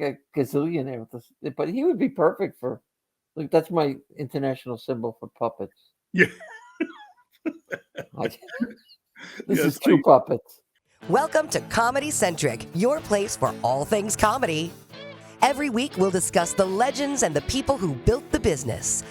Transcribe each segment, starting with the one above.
a gazillionaire with this, but he would be perfect for. Look, that's my international symbol for puppets. Yeah. This is two puppets. Welcome to Comedy Centric, your place for all things comedy. Every week we'll discuss the legends and the people who built the business,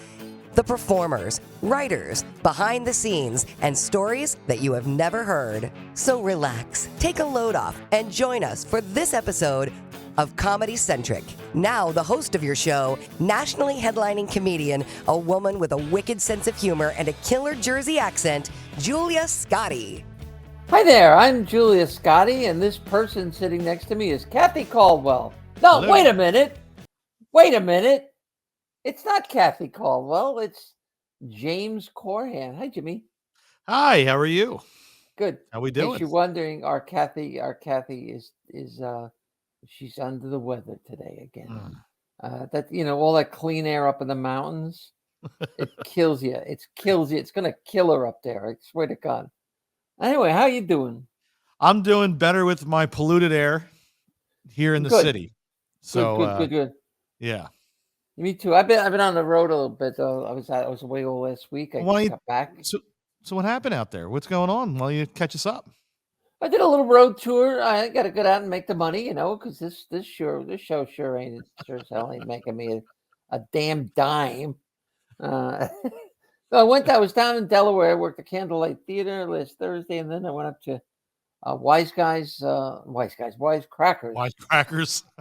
the performers, writers, behind the scenes, and stories that you have never heard. So relax, take a load off, and join us for this episode of Comedy Centric. Now, the host of your show, nationally headlining comedian, a woman with a wicked sense of humor and a killer Jersey accent, Julia Scotti. Hi there, I'm Julia Scotti, and this person sitting next to me is Kathy Caldwell. No, Hello. Wait a minute. It's not Kathy Caldwell. It's James Corhan. Hi, Jimmy. Hi, how are you? Good. How we In case doing? you're wondering, our Kathy is she's under the weather today again. That all that clean air up in the mountains, it kills you. It kills you. It's gonna kill her up there. I swear to God. Anyway, how you doing? I'm doing better with my polluted air here in the Good. city. So Good. Yeah. Me too. I've been on the road a little bit. I was away all last week. I just got back. So what happened out there? What's going on? Why don't you catch us up? I did a little road tour. I got to get out and make the money, because this show sure as hell ain't making me a damn dime. So I was down in Delaware. I worked at Candlelight Theater last Thursday, and then I went up to Wisecrackers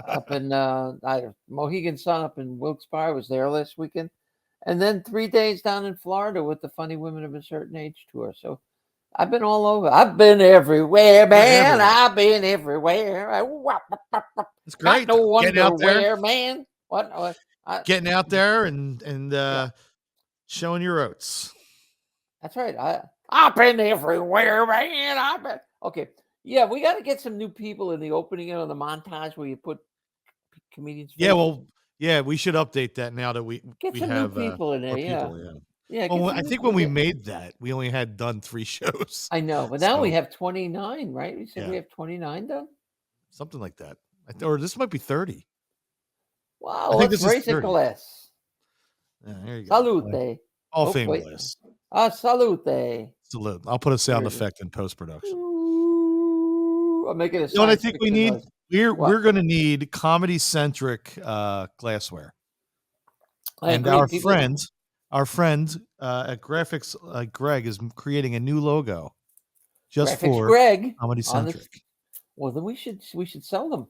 up in Mohegan Sun up in Wilkes-Barre. I was there last weekend, and then 3 days down in Florida with the Funny Women of a Certain Age tour. So I've been all over. I've been everywhere, man. I've been everywhere. It's great. Got no underwear, man. What? Getting out there and showing your oats. That's right. I've been everywhere, man. Okay. Yeah, we got to get some new people in the opening on the montage where you put comedians. Yeah, we should update that now that we have new people in there. Yeah. Well, I think when we made that, we only had done 3 shows. I know, but now we have 29, right? We said we have 29 done. Something like that, or this might be 30. Wow, let's raise a glass. Yeah, there you go. Salute. All fame glass. Salute. Salute. I'll put a sound effect in post-production. I'll make it a. You know what I think we need? We're going to need comedy-centric glassware. And our friend at Graphics Greg is creating a new logo just Graphics for Greg comedy-centric. Well, then we should sell them.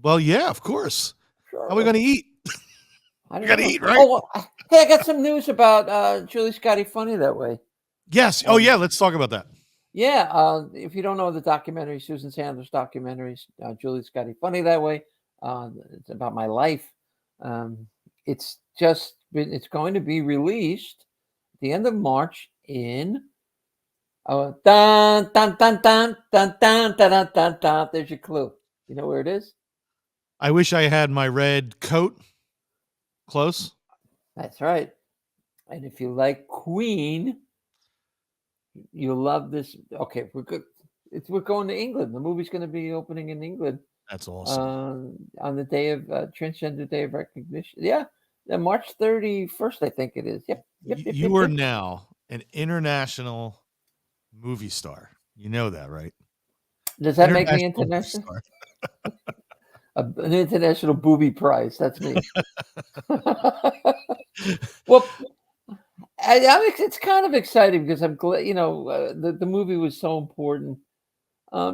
Well, yeah, of course. Sure. How are we going to eat? We got to eat, right? Oh, hey, I got some news about Julie Scotti Funny That Way. Yes. Yeah. Let's talk about that. Yeah. If you don't know the documentary, Susan Sandler's documentaries, Julie Scotti Funny That Way. It's about my life. It's going to be released at the end of March in. Dun, dun, dun, dun, dun, dun, dun, dun, dun, dun. There's your clue. You know where it is? I wish I had my red coat. Close. That's right. And if you like Queen, you'll love this. Okay, we're good. We're going to England. The movie's going to be opening in England. That's awesome. On the day of Transgender Day of Recognition. Yeah, March 31st, I think it is. Yep. You are now an international movie star. You know that, right? Does that make me international? An international booby prize. That's me. Well, it's kind of exciting because I'm glad, the movie was so important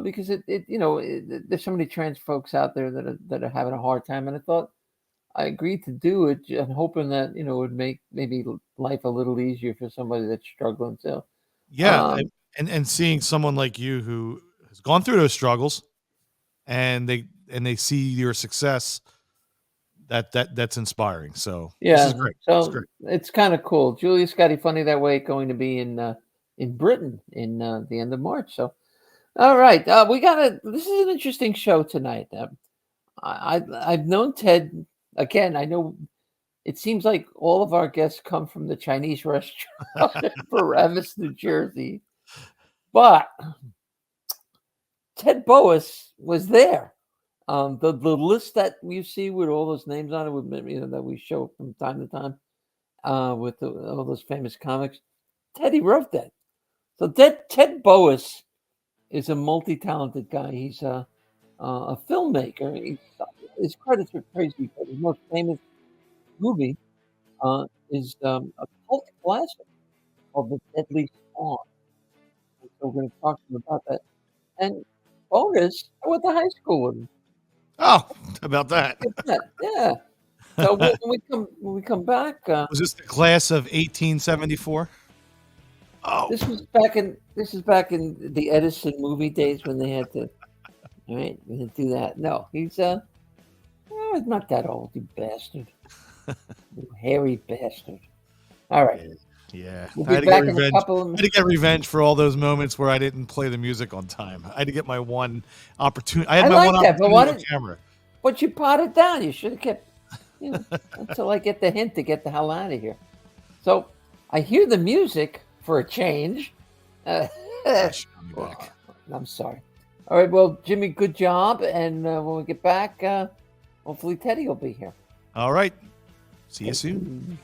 because there's so many trans folks out there that are having a hard time, and I thought I agreed to do it, and hoping that it would make maybe life a little easier for somebody that's struggling. So yeah, and seeing someone like you who has gone through those struggles, and they see your success, that's inspiring. So yeah, this is great. So it's kind of cool. Julia Scotti Funny That Way going to be in Britain in the end of March. So all right, this is an interesting show tonight. I've known Ted again. I know it seems like all of our guests come from the Chinese restaurant in Paramus, New Jersey, but Ted Bohus was there. The list that you see with all those names on it, with that we show from time to time, with all those famous comics, Teddy wrote that. So Ted Bohus is a multi-talented guy. He's a filmmaker. His credits are crazy, but his most famous movie is a cult classic called The Deadly Spawn. And so we're going to talk to him about that. And Bohus, I went to high school with him. Oh, about that. Yeah. So when we come back, was this the class of 1874? Oh, this is back in the Edison movie days when they had to. All right, we didn't do that. No, he's not that old, you bastard, you hairy bastard. All right. Yeah. We'll I had be to back get in a revenge. couple I of had to get revenge for all those moments where I didn't play the music on time. I had to get my one opportunity. I had my like one that, but opportunity on camera. But you potted down. You should have kept, until I get the hint to get the hell out of here. So I hear the music for a change. Gosh, I'll be back. I'm sorry. All right, well, Jimmy, good job. And when we get back, hopefully Teddy will be here. All right. See you soon.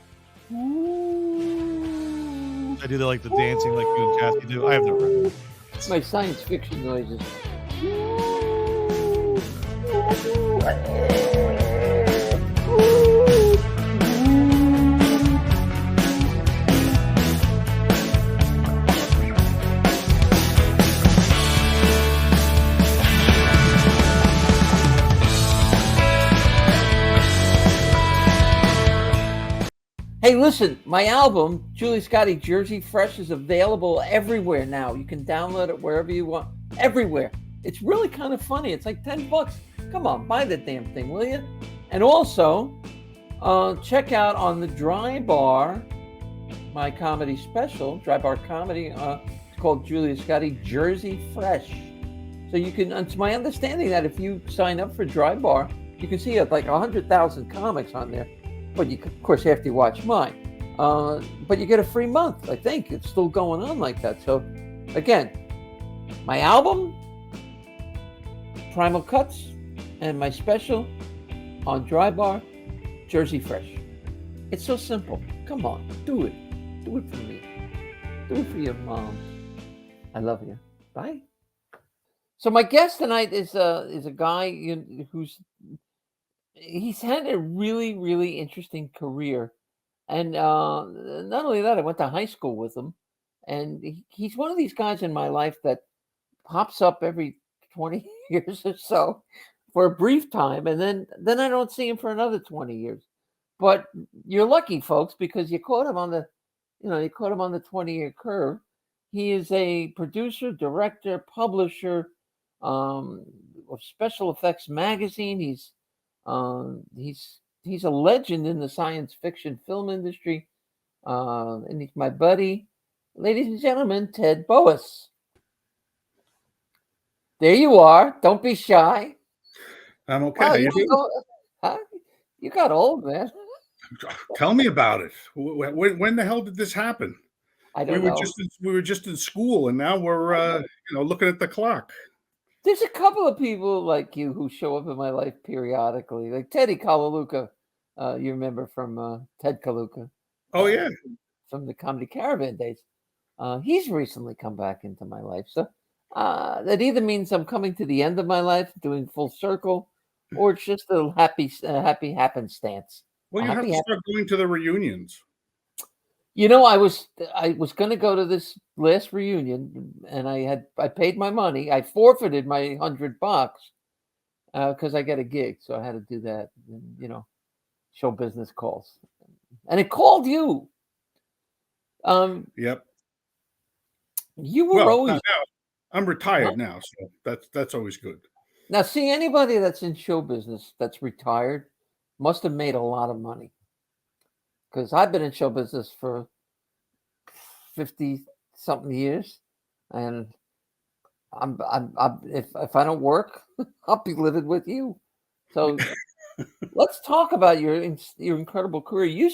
I do like the dancing like you and Kathy do. I have no rhythm. My science fiction noises. Hey, listen, my album, Julie Scotti Jersey Fresh, is available everywhere now. You can download it wherever you want, everywhere. It's really kind of funny. It's like $10. Come on, buy the damn thing, will you? And also, check out on the Dry Bar, my comedy special, Dry Bar Comedy. It's called Julia Scotti Jersey Fresh. So you can, it's my understanding that if you sign up for Dry Bar, you can see like 100,000 comics on there. But you, of course, after you watch mine. But you get a free month. I think it's still going on like that. So, again, my album, Primal Cuts, and my special on Dry Bar, Jersey Fresh. It's so simple. Come on, do it. Do it for me. Do it for your mom. I love you. Bye. So my guest tonight is a guy who's he's had a really, really interesting career. And not only that, I went to high school with him. And he's one of these guys in my life that pops up every 20 years or so for a brief time. And then I don't see him for another 20 years. But you're lucky, folks, because you caught him on the 20-year curve. He is a producer, director, publisher of Special Effects Magazine. He's a legend in the science fiction film industry, and he's my buddy, ladies and gentlemen, Ted Bohus. There you are. Don't be shy. I'm okay. Wow, you got old, man. Tell me about it. When the hell did this happen? I don't know. We were just in school, and now we're looking at the clock. There's a couple of people like you who show up in my life periodically, like Teddy Kaluuka. You remember from Ted Kaluuka? Oh yeah, from the Comedy Caravan days. He's recently come back into my life, so that either means I'm coming to the end of my life, doing full circle, or it's just a happy happenstance. Well, you have to start going to the reunions. I was going to go to this last reunion, and I paid my money. I forfeited my $100 because I got a gig, so I had to do that. And, show business calls, and it called you. Yep. You were always. Now, I'm retired now, so that's always good. Now, see, anybody that's in show business that's retired must have made a lot of money. Because I've been in show business for 50-something years, and I'm if I don't work, I'll be livid with you. So let's talk about your incredible career. You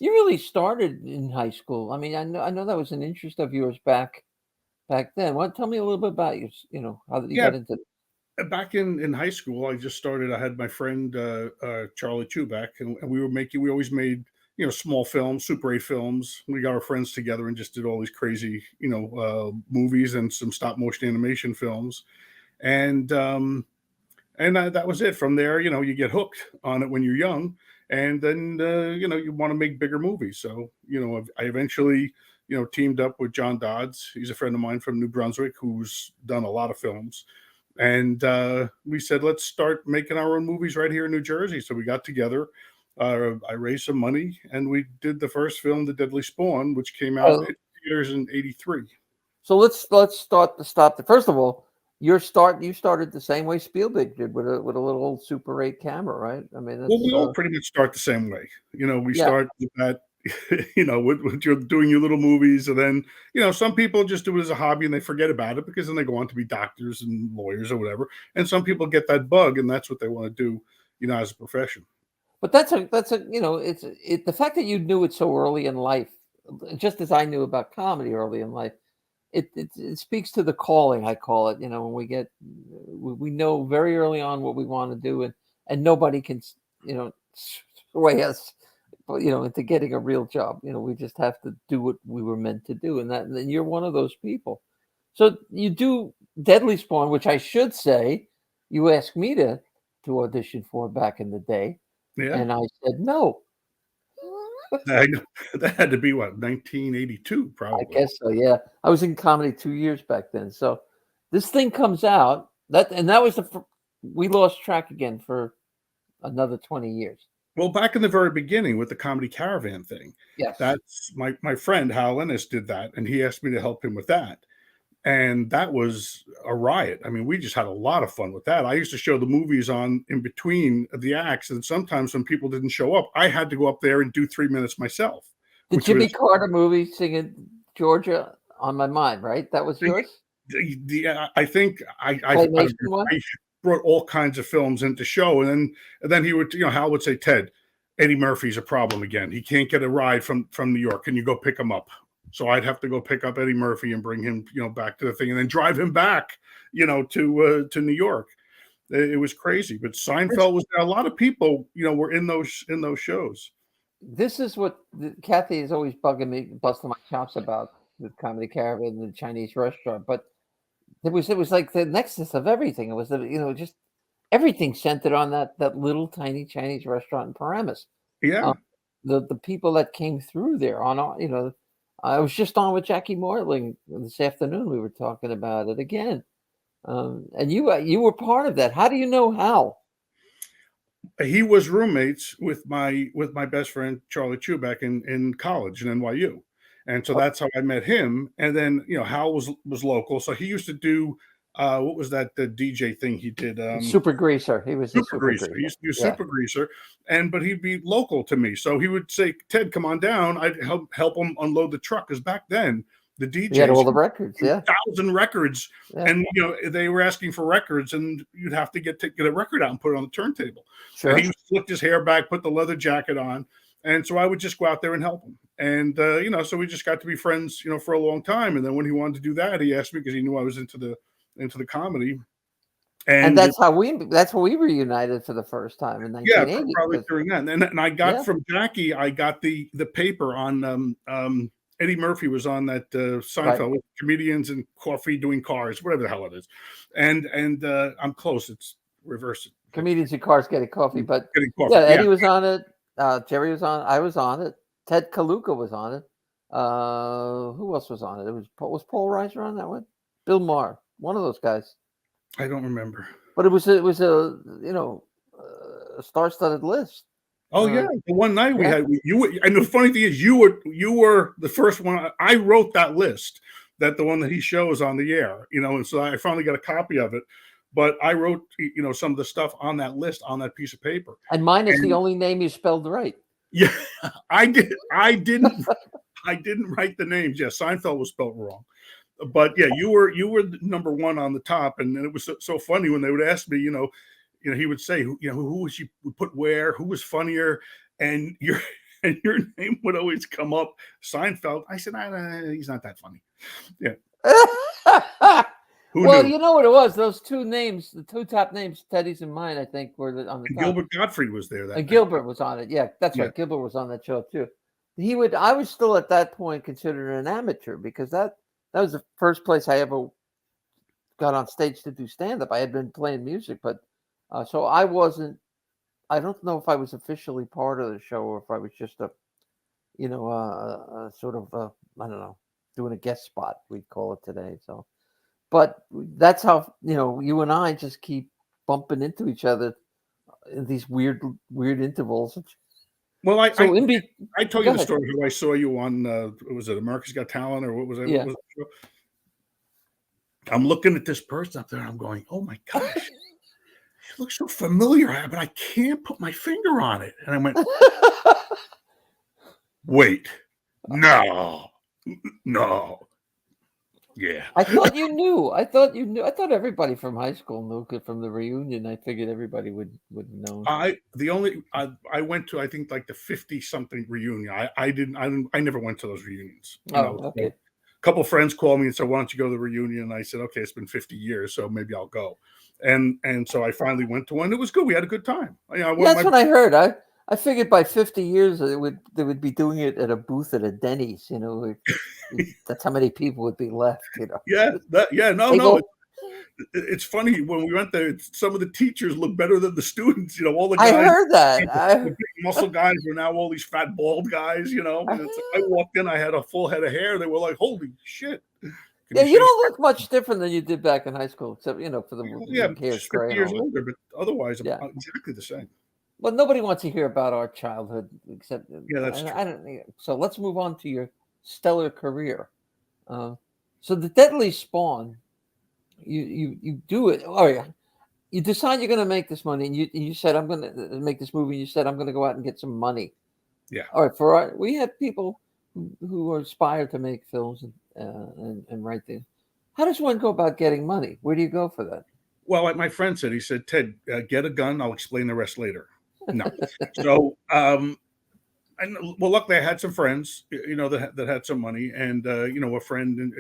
really started in high school. I mean, I know that was an interest of yours back then. Tell me a little bit about how did you get into it? back in high school, I just started. I had my friend Charlie Chuback, and we always made small films, Super 8 films. We got our friends together and just did all these crazy movies and some stop motion animation films, and that was it. From there, you get hooked on it when you're young, and then you want to make bigger movies. So I eventually teamed up with John Dodds. He's a friend of mine from New Brunswick who's done a lot of films. And we said, let's start making our own movies right here in New Jersey. So we got together. I raised some money, and we did the first film, The Deadly Spawn, which came out in theaters in '83. So let's stop. First of all, you started the same way Spielberg did, with a little old Super 8 camera, right? I mean, well, we all pretty much start the same way. We start with that. With you're doing your little movies, and then some people just do it as a hobby and they forget about it, because then they go on to be doctors and lawyers or whatever. And some people get that bug, and that's what they want to do, as a profession. But that's a the fact that you knew it so early in life, just as I knew about comedy early in life. It speaks to the calling, I call it. When we know very early on what we want to do, and nobody can sway us into getting a real job. We just have to do what we were meant to do, and then you're one of those people. So you do Deadly Spawn, which I should say you asked me to audition for back in the day, and I said no. That had to be what, 1982, probably. I guess so. Yeah, I was in comedy 2 years back then. So this thing comes out, that was we lost track again for another 20 years. Well, back in the very beginning with the Comedy Caravan thing, yes, that's my friend Hal Ennis did that, and he asked me to help him with that. And that was a riot. I mean, we just had a lot of fun with that. I used to show the movies on in between the acts, and sometimes when people didn't show up, I had to go up there and do 3 minutes myself. The Jimmy Carter movie, singing Georgia on My Mind, right? That was yours? I think I brought all kinds of films into show, and then he would, Hal would say, Ted, Eddie Murphy's a problem again. He can't get a ride from New York. Can you go pick him up? So I'd have to go pick up Eddie Murphy and bring him, back to the thing, and then drive him back, to New York. It was crazy. But Seinfeld was there. A lot of people, were in those shows. This is what Kathy is always bugging me, busting my chops about the Comedy Caravan and the Chinese restaurant. But it was like the nexus of everything. It was just everything centered on that little tiny Chinese restaurant in Paramus. Yeah. The people that came through there I was just on with Jackie Mortling this afternoon. We were talking about it again, and you were part of that. How do you know Hal? He was roommates with my best friend Charlie Chuback in college in NYU, and so that's how I met him. And then Hal was local, so he used to do what was that the DJ thing he did? Super Greaser. He was Super Greaser. He used to do Super Greaser, but he'd be local to me. So he would say, Ted, come on down. I'd help him unload the truck, because back then the DJs had all the records, 1,000 records, and they were asking for records, and you'd have to get a record out and put it on the turntable. Sure. And he flicked his hair back, put the leather jacket on, and so I would just go out there and help him. And so we just got to be friends, for a long time. And then when he wanted to do that, he asked me, because he knew I was into the comedy. And that's how we reunited for the first time in 1980. Yeah, probably during that. And I got from Jackie, I got the paper on Eddie Murphy was on that Seinfeld with comedians and coffee doing cars, whatever the hell it is. And I'm close. It's reverse. Comedians and cars getting coffee, but getting coffee. Eddie was on it. Jerry was on. I was on it. Ted Kaluka was on it. Who else was on it? Was Paul Reiser on that one? Bill Maher, one of those guys. I don't remember. But it was a star-studded list. Oh yeah, the one night we had you. And the funny thing is, you were the first one. I wrote that list, the one that he shows on the air. And so I finally got a copy of it. But I wrote, some of the stuff on that list on that piece of paper. And mine is the only name you spelled right. Yeah, I did. I didn't write the names. Yeah, Seinfeld was spelled wrong. But yeah, you were number one on the top, and it was so funny when they would ask me, he would say, who was you put where, who was funnier, and your name would always come up, Seinfeld. I said, he's not that funny. Yeah. Well, knew? you know what it was? Those two names, the two top names, Teddy's and mine, I think, were on the And top. Gilbert Gottfried was there that And night. Gilbert was on it. Yeah, that's Yeah. right. Gilbert was on that show too. I was still at that point considered an amateur because that was the first place I ever got on stage to do stand-up. I had been playing music, but so I wasn't. I don't know if I was officially part of the show or if I was just a sort of I don't know, doing a guest spot, we'd call it today. So, but that's how you and I just keep bumping into each other in these weird intervals. Well, I So I told go you the ahead. story how I saw you on was it America's Got Talent or what was it? Yeah. What was that show? I'm looking at this person up there and I'm going, oh my gosh, she looks so familiar, but I can't put my finger on it. And I went, wait, no. Yeah. I thought you knew. I thought everybody from high school knew from the reunion. I figured everybody would know. I went to, I think, like the 50-something reunion. I never went to those reunions. Okay. A couple of friends called me and said, why don't you go to the reunion? And I said, okay, it's been 50 years, so maybe I'll go. And so I finally went to one. It was good. We had a good time. That's what I heard. I figured by 50 years they would be doing it at a booth at a Denny's. That's how many people would be left. No. It's funny when we went there. Some of the teachers look better than the students. All the guys. I heard that. The big muscle guys were now all these fat bald guys. I walked in. I had a full head of hair. They were like, "Holy shit!" You don't look much different than you did back in high school, except for the hair's 50 years older, but otherwise, exactly the same. Well, nobody wants to hear about our childhood, except that's true. I don't. So let's move on to your stellar career. So the Deadly Spawn, you do it. Oh yeah, you decide you're going to make this money, and you said I'm going to make this movie. And you said I'm going to go out and get some money. Yeah. All right. We have people who aspire to make films and write things. How does one go about getting money? Where do you go for that? Well, like my friend said, he said, Ted, get a gun. I'll explain the rest later. No. So, luckily I had some friends, that had some money, and a friend,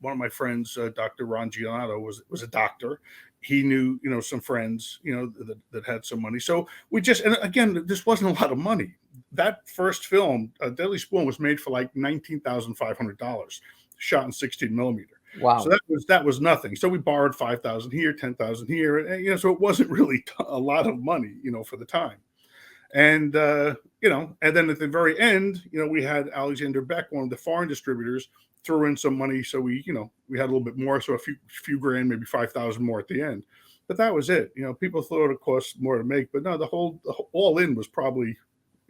one of my friends, Dr. Ron Gianotto, was a doctor. He knew, some friends, that had some money. So we just, and again, this wasn't a lot of money. That first film, Deadly Spawn, was made for like $19,500, shot in 16 millimeter. Wow. So that was nothing. So we borrowed 5,000 here, 10,000 here, and so it wasn't really a lot of money, for the time. And and then at the very end, we had Alexander Beck, one of the foreign distributors, threw in some money, so we had a little bit more, so a few grand, maybe 5,000 more at the end. But that was it. People thought it cost more to make, but no, the all in was probably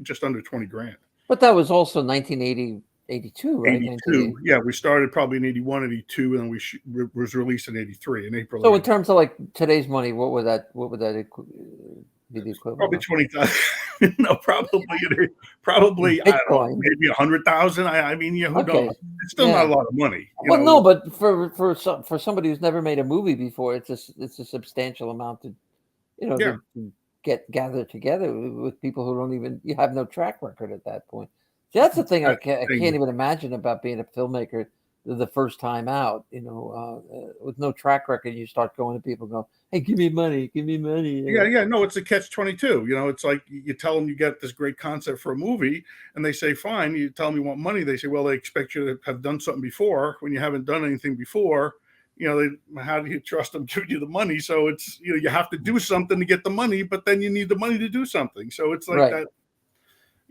just under 20 grand. But that was also 1982, right? 82. Yeah, we started probably in 81, 82, and we was released in 83 in April. So in terms of like today's money, what would that be the equivalent? Probably 20,000. No, probably I don't know, maybe 100,000. I mean, who knows? It's still not a lot of money. No, but for somebody who's never made a movie before, it's a substantial amount to to gather together with people who don't even have no track record at that point. See, that's the thing I can't even imagine about being a filmmaker the first time out. With no track record, you start going to people and go, "Hey, give me money, give me money." Yeah. No, it's a catch-22. It's like you tell them you get this great concept for a movie, and they say, "Fine." You tell them you want money, they say, "Well, they expect you to have done something before. When you haven't done anything before, how do you trust them giving you the money?" So it's you have to do something to get the money, but then you need the money to do something. So it's like that.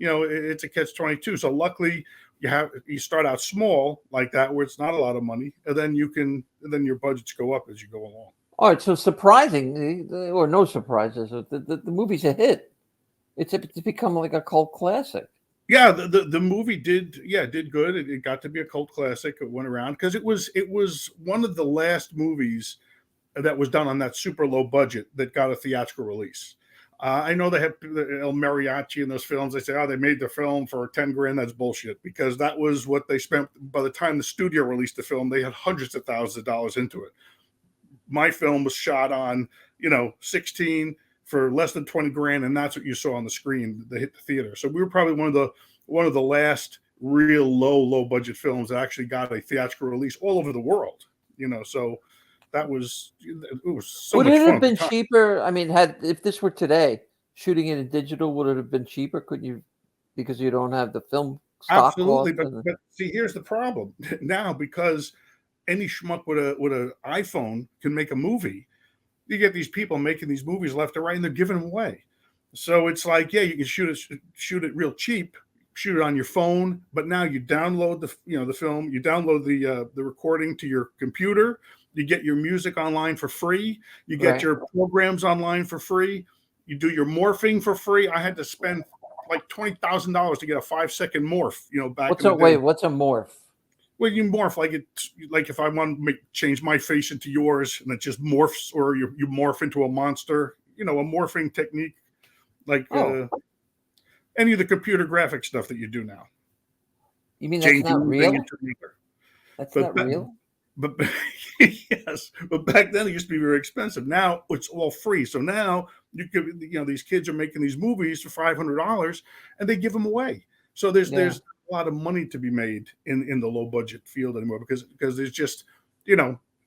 It's a catch-22. So luckily, you start out small like that, where it's not a lot of money, and then your budgets go up as you go along. All right. So surprisingly, or no surprises, the movie's a hit. It's become like a cult classic. Yeah, the movie did good. It got to be a cult classic. It went around because it was one of the last movies that was done on that super low budget that got a theatrical release. I know they have El Mariachi in those films. They say, "Oh, they made the film for 10 grand." That's bullshit, because that was what they spent. By the time the studio released the film, they had hundreds of thousands of dollars into it. My film was shot on 16 for less than 20 grand, and that's what you saw on the screen that hit the theater. So we were probably one of the last real low budget films that actually got a theatrical release all over the world. So That was, it was so Would much it fun have at the been time. cheaper? I mean, if this were today, shooting it in digital, would it have been cheaper? Couldn't you, because you don't have the film stock Absolutely, cost but and see, here's the problem now, because any schmuck with a iPhone can make a movie. You get these people making these movies left and right, and they're giving them away. So it's like, yeah, you can shoot it real cheap, shoot it on your phone, but now you download the film, you download the recording to your computer, you get your music online for free, you get right. your programs online for free, you do your morphing for free. I had to spend like $20,000 to get a 5-second morph, back What's in a the day. what's a morph? Well, you morph like if I want to change my face into yours, and it just morphs, or you morph into a monster. A morphing technique, like Oh, any of the computer graphic stuff that you do now. you mean that's Change not one thing real? into another. That's But not real? but yes, but back then it used to be very expensive. Now it's all free. So now you could, these kids are making these movies for $500, and they give them away. So there's Yeah. a lot of money to be made in the low budget field anymore, because there's just,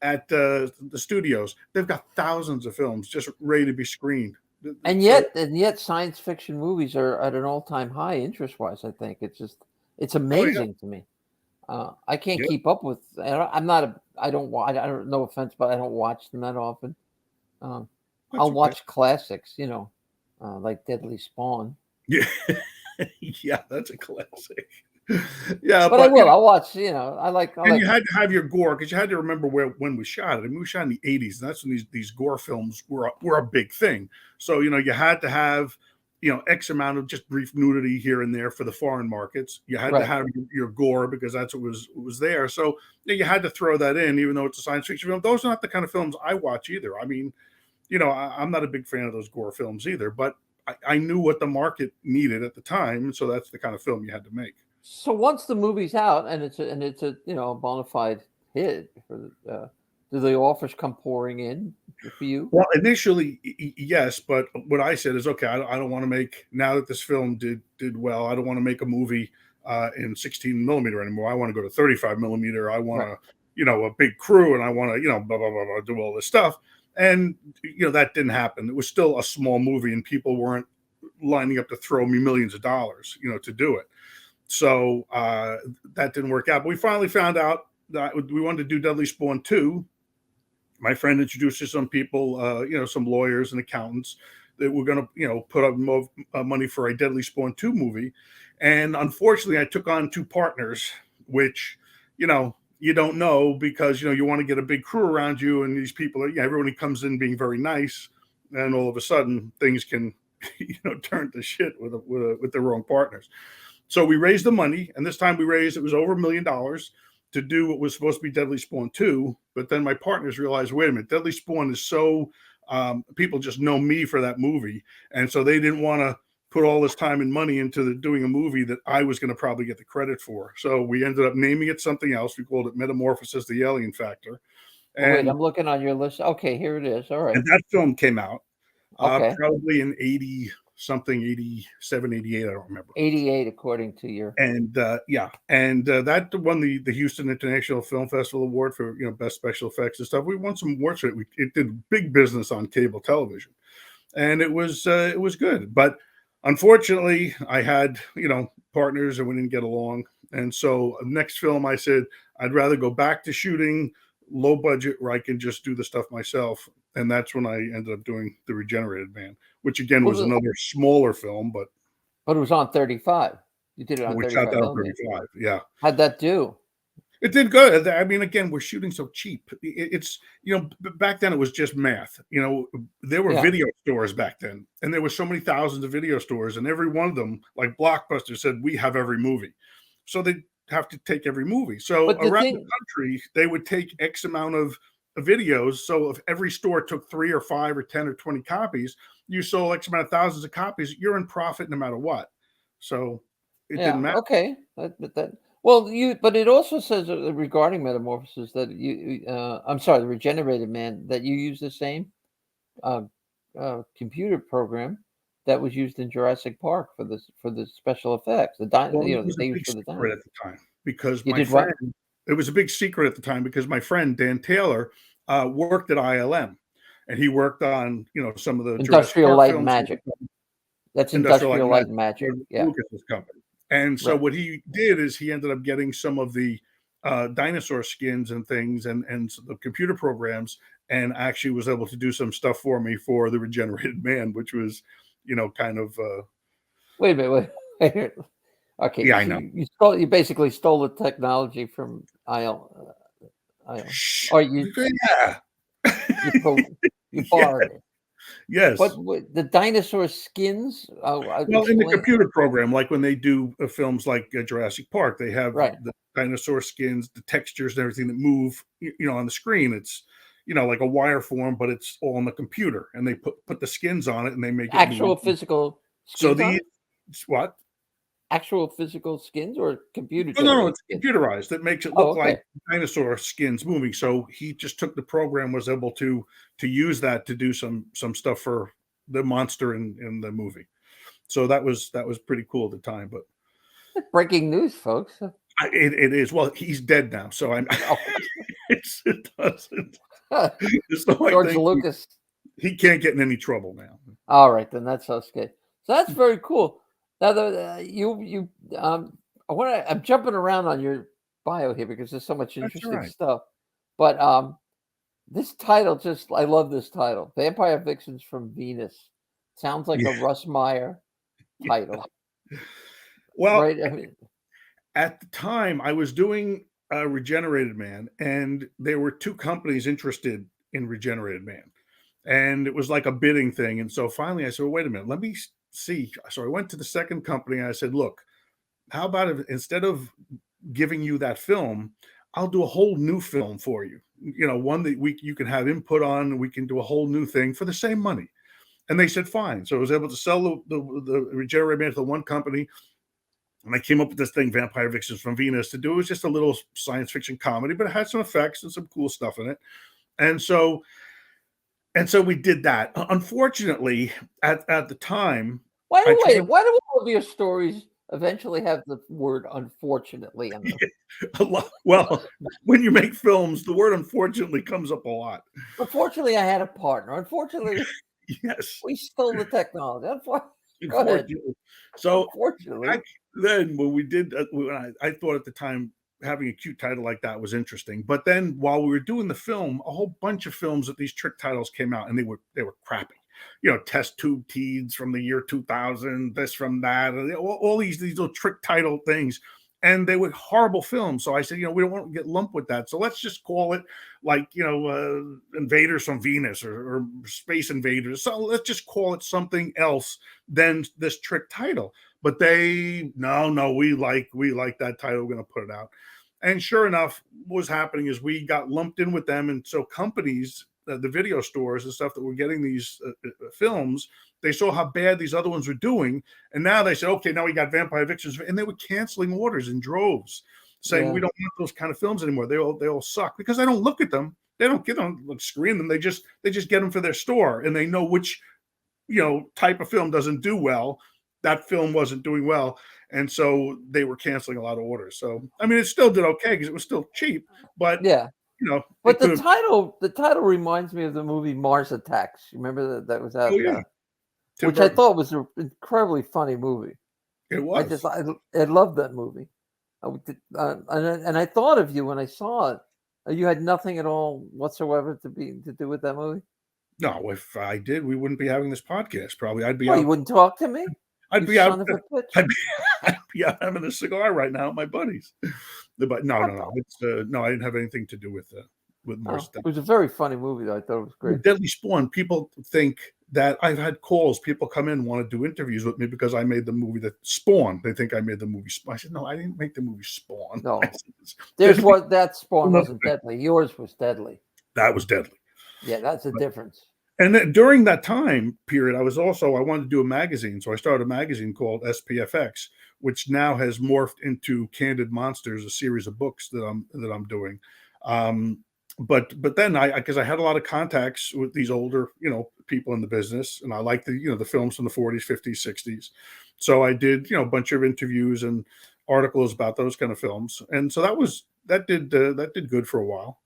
at the studios, they've got thousands of films just ready to be screened. And So, yet science fiction movies are at an all-time high interest-wise, I think. It's oh yeah, amazing to me. I can't yeah, keep up with. I'm not a. I don't watch. I don't. No offense, but I don't watch them that often. Um, that's I'll okay. watch classics, like Deadly Spawn. Yeah, yeah, that's a classic. Yeah, But I but will. I'll watch. I like. and you had to have your gore, because you had to remember when we shot it. I mean, we shot in the '80s, and that's when these gore films were a big thing. So you had to have X amount of just brief nudity here and there for the foreign markets. You had to Right. have your gore, because that's what was there. So you had to throw that in, even though it's a science fiction film. Those are not the kind of films I watch either. I mean, I'm not a big fan of those gore films either, but I knew what the market needed at the time, so that's the kind of film you had to make. So once the movie's out and it's a a bona fide hit, do the offers come pouring in for you? Well, initially, yes, but what I said is, okay, I don't want to make, now that this film did well, I don't want to make a movie in 16 millimeter anymore. I want to go to 35 millimeter. I want Right. to, a big crew, and I want to, blah, blah, blah, blah, do all this stuff. And, that didn't happen. It was still a small movie, and people weren't lining up to throw me millions of dollars, to do it. So that didn't work out. But we finally found out that we wanted to do Deadly Spawn 2. My friend introduced to some people, some lawyers and accountants, that were going to, put up more money for a Deadly Spawn 2 movie. And unfortunately, I took on 2 partners, which, you don't know, because, you want to get a big crew around you, and these people everyone comes in being very nice, and all of a sudden things can, turn to shit with the wrong partners. So we raised the money, and this time it was over $1 million to do what was supposed to be Deadly Spawn 2. But then my partners realized, wait a minute, Deadly Spawn is so, people just know me for that movie. And so they didn't want to put all this time and money into doing a movie that I was going to probably get the credit for. So we ended up naming it something else. We called it Metamorphosis, the Alien Factor. Oh, wait, I'm looking on your list. Okay, here it is. All right. And that film came out Okay. probably in 80 something, 87, 88, I don't remember. 88, according to your. And that won the Houston International Film Festival Award for best special effects and stuff. We won some awards for it. It did big business on cable television, and it was good. But unfortunately, I had partners, and we didn't get along. And so next film, I said I'd rather go back to shooting low budget, where I can just do the stuff myself. And that's when I ended up doing The Regenerated Man, which again was another smaller film, but it was on 35. You did it on we 35 shot that on millimeter. 35. Yeah. How'd that do? It did good. I mean, again, we're shooting so cheap. It's, back then it was just math. There were video stores back then, and there were so many thousands of video stores, and every one of them, like Blockbuster, said, we have every movie. So they have to take every movie. So around the country, they would take X amount of videos. So if every store took 3 or 5 or 10 or 20 copies, you sold X amount of thousands of copies, you're in profit no matter what. So it didn't matter. Okay. But it also says regarding Metamorphosis that the Regenerated Man, that you use the same computer program that was used in Jurassic Park for the special effects. It was a big secret at the time, because my friend, it was a big secret at the time, because my friend Dan Taylor worked at ILM, and he worked on some of the Industrial Light and Magic. That's Industrial Light and Magic. Yeah, Lucas's company. And so what he did is he ended up getting some of the dinosaur skins and things and the computer programs, and actually was able to do some stuff for me for the Regenerated Man, which was, kind of. Wait a minute. Wait. Okay. Yeah, so I know. You basically stole the technology from IL. Or you borrowed it. Yes. But the dinosaur skins? Well, in the computer program, like when they do films like Jurassic Park, they have the dinosaur skins, the textures, and everything that move, on the screen. It's, like a wire form, but it's all on the computer, and they put the skins on it, and they make it actual move. physical. So what? Actual physical skins or computer? No, it's computerized. It makes it look like dinosaur skins moving. So he just took the program, was able to use that to do some stuff for the monster in the movie. So that was pretty cool at the time. But breaking news, folks. It is. Well, he's dead now, so I'm. It doesn't. George Lucas. He can't get in any trouble now. All right, then that's so good. So that's very cool. Now, I'm jumping around on your bio here because there's so much interesting stuff. But this title, I love this title. Vampire Vixens from Venus. Sounds like a Russ Meyer title. Well, right? I mean, at the time, I was doing Regenerated Man, and there were two companies interested in Regenerated Man. And it was like a bidding thing. And so finally I said, well, wait a minute, let me see. So I went to the second company and I said, look, how about if instead of giving you that film, I'll do a whole new film for you. One that you can have input on, and we can do a whole new thing for the same money. And they said, fine. So I was able to sell the Regenerated Man to the one company. And I came up with this thing, Vampire Vixens from Venus, to do. It was just a little science fiction comedy, but it had some effects and some cool stuff in it. And so we did that. Unfortunately, at the time, why do all of your stories eventually have the word "unfortunately" in them? Well, when you make films, the word "unfortunately" comes up a lot. Unfortunately, I had a partner. Unfortunately, yes, we stole the technology. Unfortunately. So unfortunately, then when we did, I thought at the time, having a cute title like that was interesting. But then while we were doing the film, a whole bunch of films with these trick titles came out, and they were crappy. Test tube teeds from the year 2000, this from that, all these little trick title things. And they were horrible films. So I said, we don't want to get lumped with that. So let's just call it like, Invaders from Venus or Space Invaders. So let's just call it something else than this trick title. But no, we like that title. We're going to put it out. And sure enough, what was happening is we got lumped in with them. And so companies, the video stores and stuff that were getting these films, they saw how bad these other ones were doing. And now they said, okay, now we got Vampire Vixens. And they were canceling orders in droves, saying we don't want those kind of films anymore. They all suck, because I don't look at them. They don't get on, screen them. They just get them for their store, and they know which type of film doesn't do well. That film wasn't doing well, and so they were canceling a lot of orders. So I mean, it still did okay because it was still cheap, but But the title reminds me of the movie Mars Attacks. You remember that was out? Which I thought was an incredibly funny movie. It was. I loved that movie. And I thought of you when I saw it. You had nothing at all whatsoever to do with that movie. No, if I did, we wouldn't be having this podcast. Probably, I'd be. You wouldn't talk to me. I'd be out. I'd be out having a cigar right now with my buddies. But no. It's no. I didn't have anything to do with Mars. It was a very funny movie, though. I thought it was great. Deadly Spawn. People think that I've had calls. People come in and want to do interviews with me because I made the movie that Spawn. They think I made the movie Spawn. I said, no, I didn't make the movie Spawn. No, that Spawn wasn't deadly. Yours was deadly. That was deadly. Yeah, that's the difference. And then during that time period, I wanted to do a magazine. So I started a magazine called SPFX, which now has morphed into Candid Monsters, a series of books that I'm doing. But then because I had a lot of contacts with these older, people in the business, and I like the films from the 40s, 50s, 60s. So I did, a bunch of interviews and articles about those kind of films. And so that did good for a while.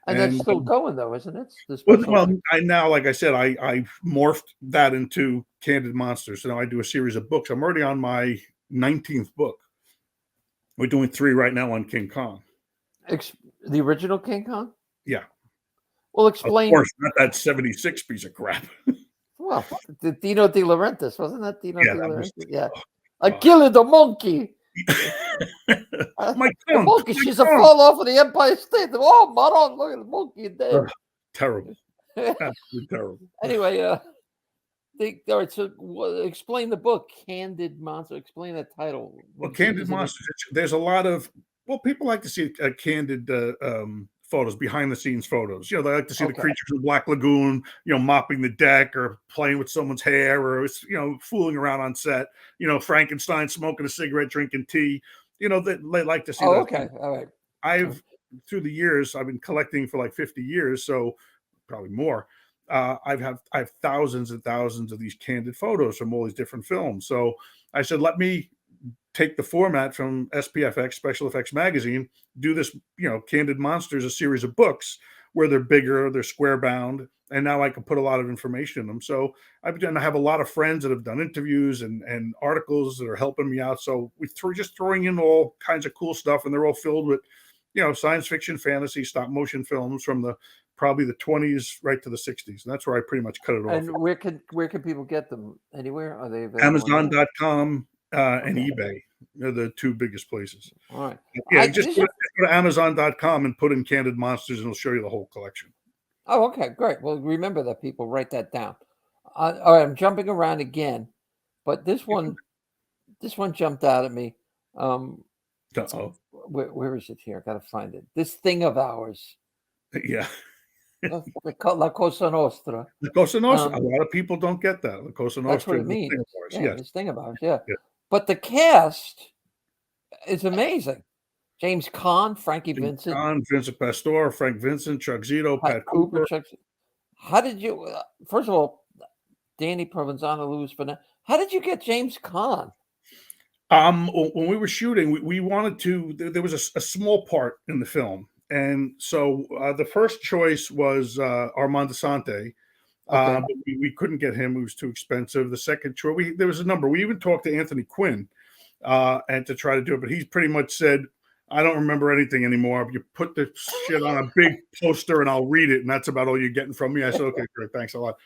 And that's still going though, isn't it? Well, I now, like I said, I morphed that into Candid Monsters. So now I do a series of books. I'm already on my 19th book. We're doing 3 right now on King Kong. The original King Kong? Yeah. Well, explain. Of course, not that 76 piece of crap. Well, Dino De Laurentiis, wasn't that Dino De Laurentiis? Yeah. I killed the monkey. My the monkey, she's a fall off of the Empire State. Oh, Maron, look at the monkey dead. Terrible. Absolutely terrible. Anyway, all right, so explain the book, Candid Monster. Explain that title. Well, Candid Monsters, there's a lot of, people like to see candid photos, behind the scenes photos. They like to see the creatures in Black Lagoon, mopping the deck or playing with someone's hair or, fooling around on set. Frankenstein smoking a cigarette, drinking tea. They like to see that. Okay. All right. Through the years, I've been collecting for like 50 years, so probably more. I have thousands and thousands of these candid photos from all these different films. So I said, let me take the format from SPFX-Special Effects Magazine, do this, Candid Monsters, a series of books where they're bigger, they're square bound, and now I can put a lot of information in them. So I have a lot of friends that have done interviews and articles that are helping me out. So we're just throwing in all kinds of cool stuff, and they're all filled with, science fiction, fantasy, stop motion films from probably the 20s right to the 60s. And that's where I pretty much cut it off. And where can people get them? Anywhere? Are they available? Amazon.com and eBay. They're the 2 biggest places. All right. Yeah, just go to Amazon.com and put in Candid Monsters, and it'll show you the whole collection. Oh, okay, great. Well, remember that, people. Write that down. All right, I'm jumping around again, but this one jumped out at me. Where is it here? I gotta find it. This thing of ours. Yeah. La Cosa Nostra. La Cosa Nostra. A lot of people don't get that. La Cosa Nostra. That's what it means. Yes. This thing of ours. Yeah. But the cast is amazing. James Caan, Frankie Vincent. Vincent Pastore, Frank Vincent, Chuck Zito, Pat Cooper. How did you, first of all, Danny Provenzano, Louis Vanette, how did you get James Caan? When we were shooting, we wanted to, there was a small part in the film. And so the first choice was Armand Asante. But we couldn't get him. It was too expensive. The second choice, there was a number. We even talked to Anthony Quinn and to try to do it, but he pretty much said, I don't remember anything anymore. You put the shit on a big poster and I'll read it, and that's about all you're getting from me. I said, okay, great, thanks a lot.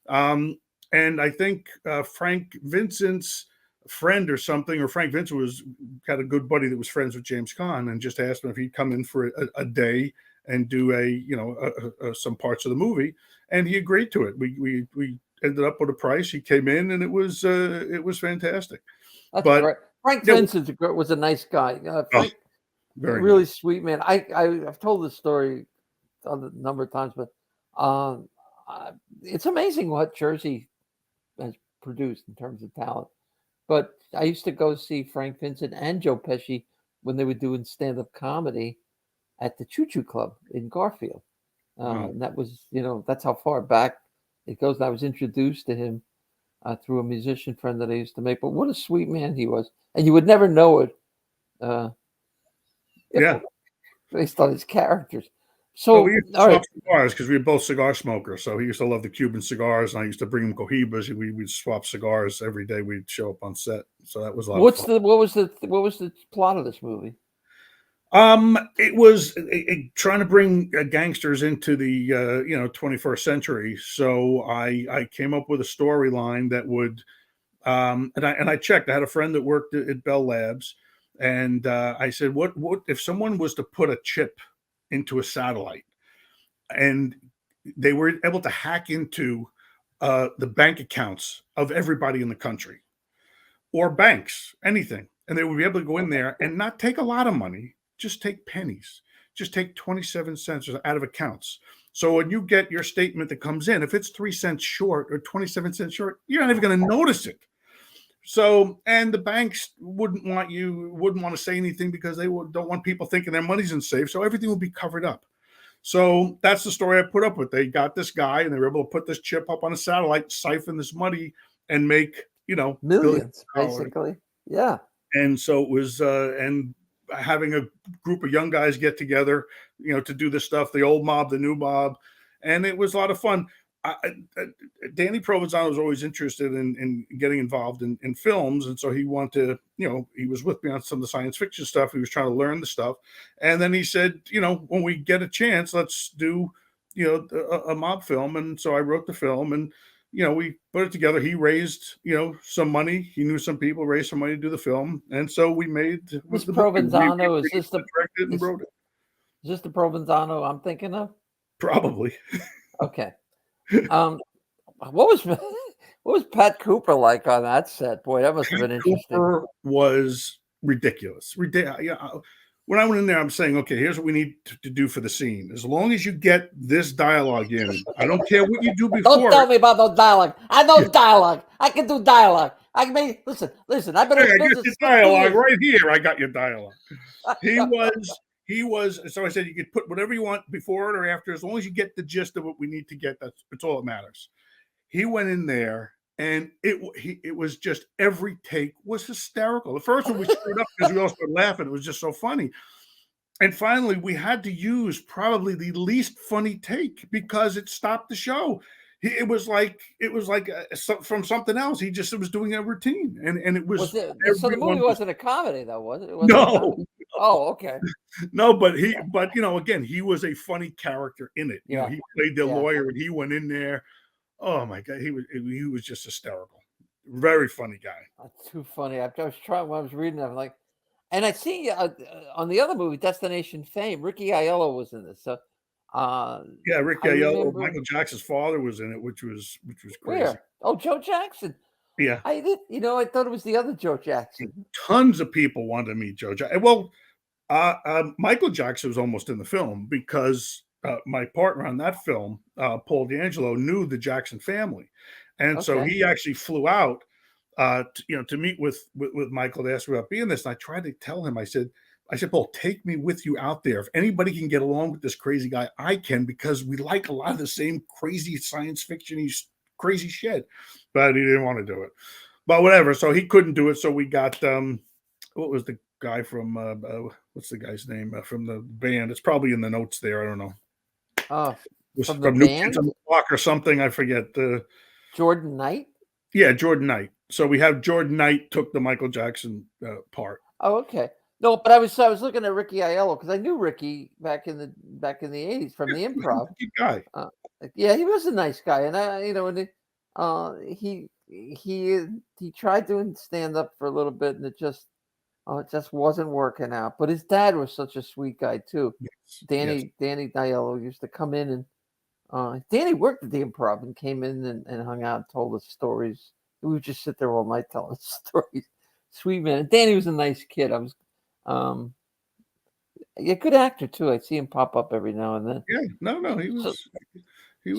And I think Frank Vincent's friend or something, or Frank Vincent had a good buddy that was friends with James Caan, and just asked him if he'd come in for a day and do some parts of the movie, and he agreed to it. We ended up with a price. He came in, and it was fantastic. That's right. Frank Vincent was a nice guy. Frank, really nice. Sweet man. I've told this story a number of times, but it's amazing what Jersey has produced in terms of talent. But I used to go see Frank Vincent and Joe Pesci when they were doing stand-up comedy at the Choo Choo Club in Garfield. And that was, that's how far back it goes. And I was introduced to him through a musician friend that I used to make. But what a sweet man he was. And you would never know it. Based on his characters. So we used to swap cigars because we were both cigar smokers. So he used to love the Cuban cigars, and I used to bring him Cohibas, and we'd swap cigars every day. We'd show up on set. So that was a lot of fun. What was the plot of this movie? It was trying to bring gangsters into the 21st century. So I came up with a storyline that would, and I checked. I had a friend that worked at Bell Labs, and I said, what if someone was to put a chip into a satellite, and they were able to hack into the bank accounts of everybody in the country, or banks, anything, and they would be able to go in there and not take a lot of money. Just take pennies, just take 27 cents out of accounts. So when you get your statement that comes in, if it's 3 cents short or 27 cents short, you're not even going to notice it. So, and the banks wouldn't want to say anything because they don't want people thinking their money's in safe. So everything will be covered up. So that's the story I put up with. They got this guy and they were able to put this chip up on a satellite, siphon this money, and make, millions basically. Yeah. And so it was, and having a group of young guys get together, to do this stuff, the old mob, the new mob, and it was a lot of fun. Danny Provenzano was always interested in getting involved in films, and so he wanted to, he was with me on some of the science fiction stuff. He was trying to learn the stuff, and then he said, when we get a chance, let's do, a mob film. And so I wrote the film, and we put it together. He raised, some money. He knew some people, raised some money to do the film, and so we made. This Provenzano, is this the Provenzano I'm thinking of? Probably. Okay. What was Pat Cooper like on that set? Boy, that must have been interesting. Cooper was ridiculous. When I went in there, I'm saying, okay, here's what we need to do for the scene. As long as you get this dialogue in, I don't care what you do before. Don't tell me about no dialogue. I know dialogue. I can do dialogue. Listen. I've been in business. Your dialogue right here. I got your dialogue. He was. So I said, you could put whatever you want before it or after, as long as you get the gist of what we need to get. That's all that matters. He went in there, and it was just, every take was hysterical. The first one we screwed up because we all started laughing. It was just so funny. And finally, we had to use probably the least funny take because it stopped the show. It was like from something else. He just was doing a routine, and it was. So the movie wasn't a comedy, though, was it? No. Oh, okay. No, but again, he was a funny character in it. He played the lawyer, and he went in there. Oh my God, he was just hysterical. Very funny guy. That's too funny. I was trying when I was reading. I'm like, and I see on the other movie, Destination Fame, Ricky Aiello was in this. So. Ricky Aiello, Michael Jackson's father, was in it, which was crazy. Where? Oh, Joe Jackson. Yeah, I did. I thought it was the other Joe Jackson. Tons of people wanted to meet Joe Jackson. Well, Michael Jackson was almost in the film because my partner on that film, Paul D'Angelo, knew the Jackson family, and so he actually flew out, to meet with Michael to ask about being this. And I tried to tell him, I said, Paul, take me with you out there. If anybody can get along with this crazy guy, I can, because we like a lot of the same crazy science fiction, crazy shit. But he didn't want to do it. But whatever. So he couldn't do it. So we got, what was the guy from, what's the guy's name from the band? It's probably in the notes there. I don't know. From New Kids on the Block or something. I forget. Jordan Knight? Yeah, Jordan Knight. So we have Jordan Knight took the Michael Jackson part. Oh, okay. No, but I was looking at Ricky Aiello because I knew Ricky back in the 80s from the Improv. Good guy. Yeah, he was a nice guy, and he tried doing stand up for a little bit, and it just wasn't working out. But his dad was such a sweet guy too. Yes. Danny Aiello used to come in, and Danny worked at the Improv and came in and hung out and told us stories. We would just sit there all night telling us stories. Sweet man. And Danny was a nice kid. A good actor too. I see him pop up every now and then. Yeah, no, he was.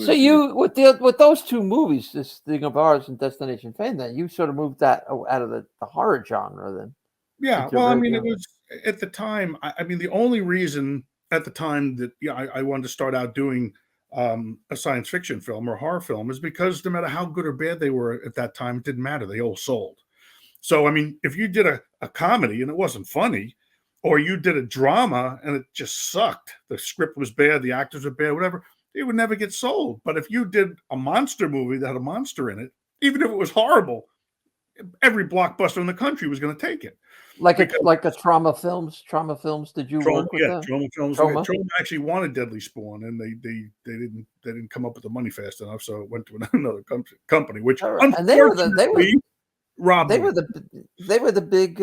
So you with those two movies, this Thing of Ours and Destination Fame, then you sort of moved that out of the horror genre, then. Yeah, well, I mean, it was at the time. I mean, the only reason at the time that I wanted to start out doing a science fiction film or horror film is because no matter how good or bad they were at that time, it didn't matter. They all sold. So, I mean, if you did a comedy and it wasn't funny, or you did a drama and it just sucked, the script was bad, the actors were bad, whatever, it would never get sold. But if you did a monster movie that had a monster in it, even if it was horrible, every blockbuster in the country was going to take it. Like a Trauma Films. Did you work with that? Trauma Films. Trauma actually wanted Deadly Spawn, and they didn't come up with the money fast enough, so it went to another company. Which and they were the big.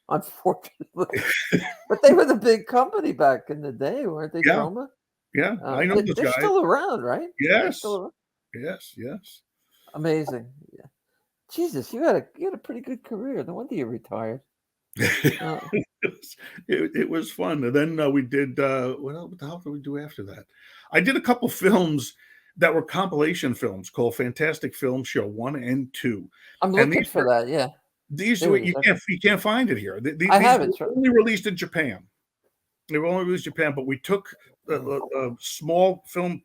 Unfortunately, but they were the big company back in the day, weren't they? Yeah. Trauma. Yeah, I know those guys. They're still around, right? Yes. Yes. Amazing. Yeah. Jesus, you had a pretty good career. No wonder you retired. It was fun. And then we did what the hell did we do after that? I did a couple films that were compilation films called Fantastic Film Show 1 and 2. I'm looking for that. Yeah, these you can't find it here. I haven't. Were only released in Japan. They were only released in Japan, but we took small film,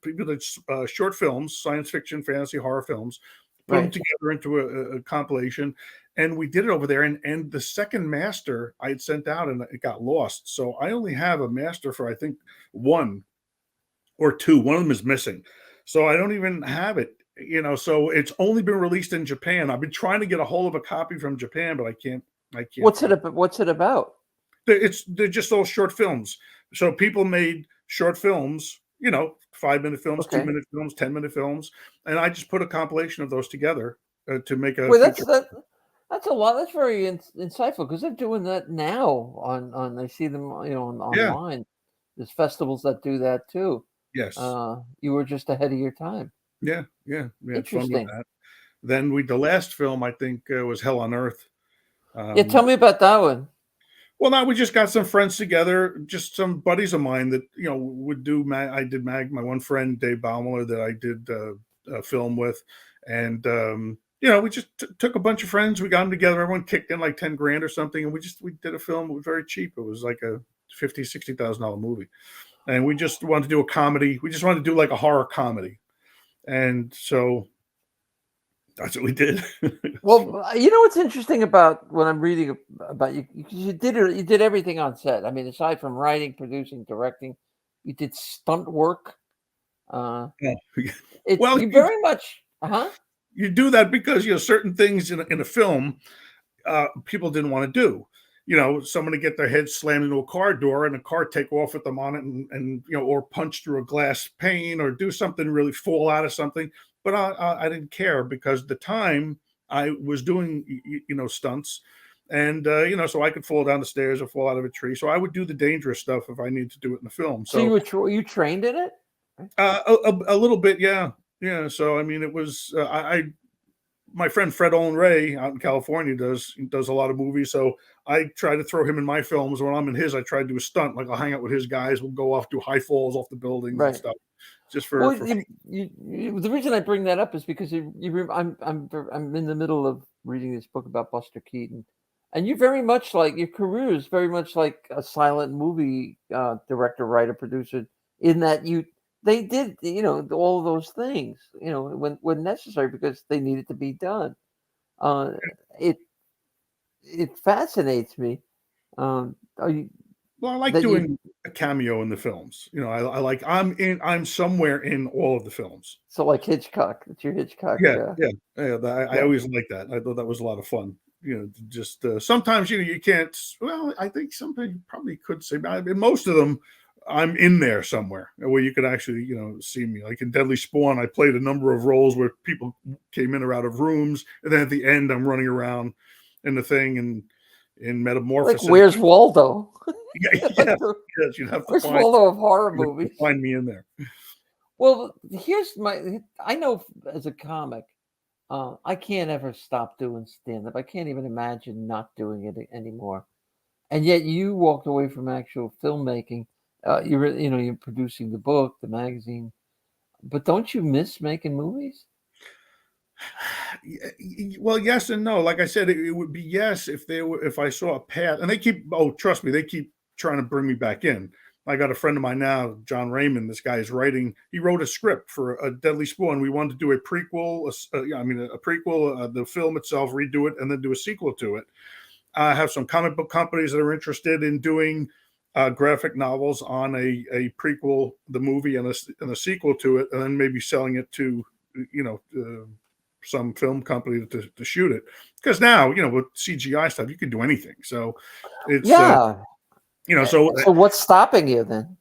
short films, science fiction, fantasy, horror films, put them Right. together into a compilation, and we did it over there. And the second master I had sent out, and it got lost. So I only have a master for I think one or two. One of them is missing, so I don't even have it. So it's only been released in Japan. I've been trying to get a hold of a copy from Japan, but I can't. What's it about? They're just all short films. So people made short films, 5-minute films, Okay. 2-minute films, 10-minute films, and I just put a compilation of those together to make a. Well, that's a lot. That's very insightful, because they're doing that now on. I see them, online. There's festivals that do that too. Yes. You were just ahead of your time. Yeah. We had fun with Interesting. that. Then the last film I think was Hell on Earth. Yeah, tell me about that one. Well, now we just got some friends together, just some buddies of mine that would do. I did my one friend Dave Baumler that I did a film with, and we just took a bunch of friends. We got them together. Everyone kicked in like 10 grand or something, and we did a film. It was very cheap. It was like a $50,000-$60,000 movie, and we just wanted to do a comedy. We just wanted to do like a horror comedy, and so that's what we did. Well, what's interesting about when I'm reading about you, you did everything on set. I mean, aside from writing, producing, directing, you did stunt work. Well, you very much, you do that because certain things in a film, people didn't want to do. Someone to get their head slammed into a car door and a car take off with them on it, and or punch through a glass pane or do something, really fall out of something. But I didn't care, because at the time I was doing, stunts, and, so I could fall down the stairs or fall out of a tree. So I would do the dangerous stuff if I needed to do it in the film. So you trained in it? A little bit. Yeah. Yeah. So, I mean, it was, my friend Fred Olin Ray out in California does a lot of movies. So I try to throw him in my films. When I'm in his, I try to do a stunt. Like I'll hang out with his guys. We'll go off, do high falls off the buildings and stuff. Just for the reason I bring that up is because I'm in the middle of reading this book about Buster Keaton, and you're very much like, your career is very much like a silent movie director, writer, producer, in that they did all of those things when necessary, because they needed to be done. It fascinates me. Well, I like doing a cameo in the films. I like I'm somewhere in all of the films. So like Hitchcock, it's your Hitchcock. Yeah. I always like that. I thought that was a lot of fun. Just sometimes you can't. Well, I think something you probably could say. I mean, most of them, I'm in there somewhere where you could actually see me. Like in Deadly Spawn, I played a number of roles where people came in or out of rooms, and then at the end, I'm running around in the thing, and in Metamorphosis. Like, Where's Waldo? Yes, you'd have to Where's Waldo of horror movies? Find me in there. Well, I know as a comic, I can't ever stop doing stand-up. I can't even imagine not doing it anymore. And yet you walked away from actual filmmaking. You're producing the book, the magazine, but don't you miss making movies? Well, yes and no. Like I said, it would be yes if I saw a path, and they keep trying to bring me back in. I got a friend of mine now, John Raymond. This guy is writing. He wrote a script for a Deadly Spawn. We wanted to do a prequel, a prequel, the film itself, redo it, and then do a sequel to it. I have some comic book companies that are interested in doing graphic novels on a prequel, the movie, and a sequel to it, and then maybe selling it to some film company to shoot it. Because now with CGI stuff, you can do anything. So it's So what's stopping you then?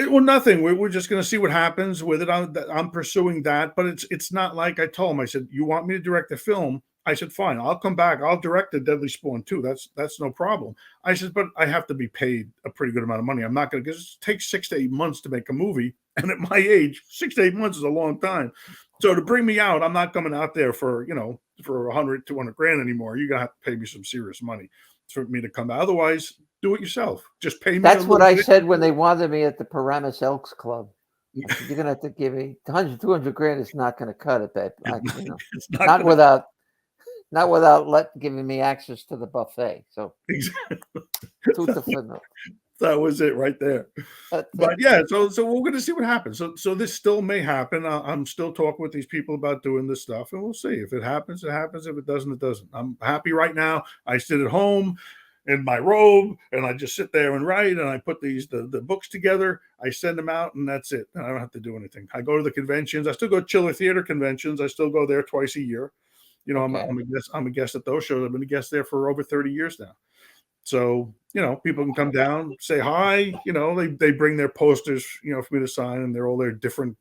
Well, nothing. We're just going to see what happens with it. I'm pursuing that, but it's not like I told him. I said, you want me to direct a film? I said, fine, I'll come back. I'll direct the Deadly Spawn too. That's no problem. I said, but I have to be paid a pretty good amount of money. I'm not going to, because it takes 6 to 8 months to make a movie. And at my age, 6 to 8 months is a long time. So to bring me out, I'm not coming out there for 100, 200 grand anymore. You're going to have to pay me some serious money for me to come out. Otherwise, do it yourself. Just pay me. That's what I said when they wanted me at the Paramus Elks Club. I said, you're going to have to give me 100, 200 grand. Is not going to cut it, babe. Not without giving me access to the buffet. So exactly. Tooth to footnote. That was it right there. But yeah, so we're going to see what happens. So this still may happen. I'm still talking with these people about doing this stuff, and we'll see. If it happens, it happens. If it doesn't, it doesn't. I'm happy right now. I sit at home in my robe, and I just sit there and write, and I put the books together. I send them out, and that's it. And I don't have to do anything. I go to the conventions. I still go to Chiller Theater conventions. I still go there twice a year. You know, Okay. I'm a guest at those shows. I've been a guest there for over 30 years now. So, you know, people can come down, say hi, you know, they bring their posters, you know, for me to sign, and they're all their different,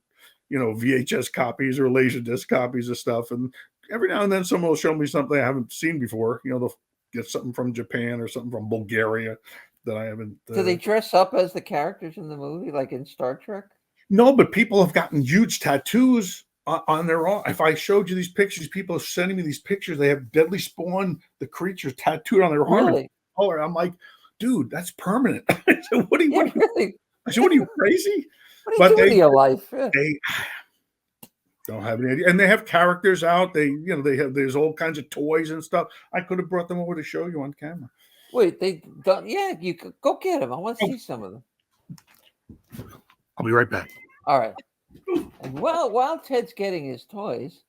you know, VHS copies or Laserdisc copies of stuff. And every now and then someone will show me something I haven't seen before. You know, they'll get something from Japan or something from Bulgaria that I haven't. Do they dress up as the characters in the movie, like in Star Trek? No, but people have gotten huge tattoos on their own. If I showed you these pictures, people are sending me these pictures. They have Deadly Spawn, the creature, tattooed on their arm. Really? I'm like, dude, that's permanent. I said, what are you? Yeah, really? I said, what are you, crazy? What are you doing in your life? Yeah. They don't have any idea. And they have characters out. There's all kinds of toys and stuff. I could have brought them over to show you on camera. Wait, they don't? Yeah, you could go get them. I want to see some of them. I'll be right back. All right. And while Ted's getting his toys,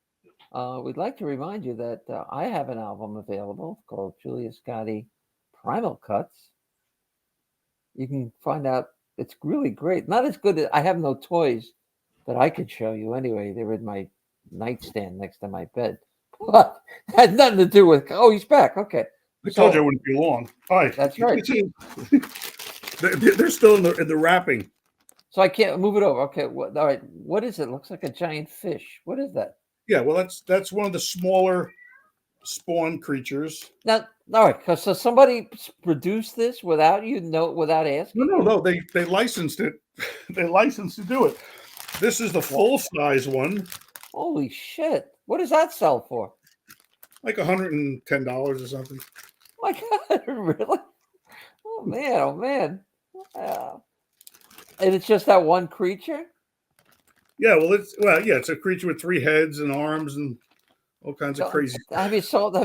we'd like to remind you that I have an album available called Julia Scotti Primal Cuts. You can find out. It's really great. Not as good as I have no toys that I could show you anyway. They're in my nightstand next to my bed. But had nothing to do with. Oh, he's back. Okay. I told you I wouldn't be long. Hi. That's right. They're still in the wrapping. So I can't move it over. Okay. All right. What is it? Looks like a giant fish. What is that? Yeah. Well, that's one of the smaller spawn creatures. Now, all right. So somebody produced this without asking. No. They licensed it. They licensed to do it. This is the full size one. Holy shit! What does that sell for? Like $110 or something. My God, really? Oh man! And it's just that one creature? Yeah, it's a creature with 3 heads and arms and all kinds of crazy stuff. Have they sold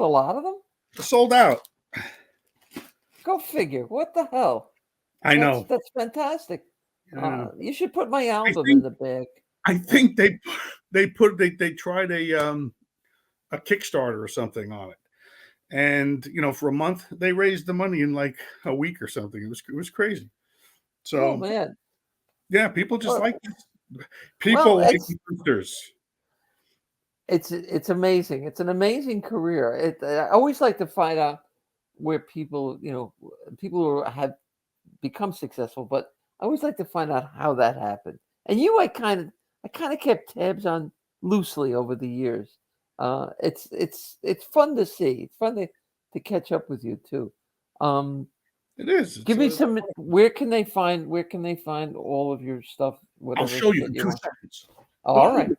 a lot of them? Sold out. Go figure. What the hell? I know. That's fantastic. You should put my album think- in the bag. I think they tried a Kickstarter or something on it. And you know, for a month they raised the money in like a week or something. It was crazy. So Oh man. yeah, people just Well, like this. People like monsters. It's amazing. It's an amazing career. I always like to find out where people who have become successful, but I always like to find out how that happened. And I kind of kept tabs on loosely over the years. It's fun to see. It's fun to catch up with you too. It is. Give me some. Where can they find all of your stuff? I'll show you in 2 seconds. All right.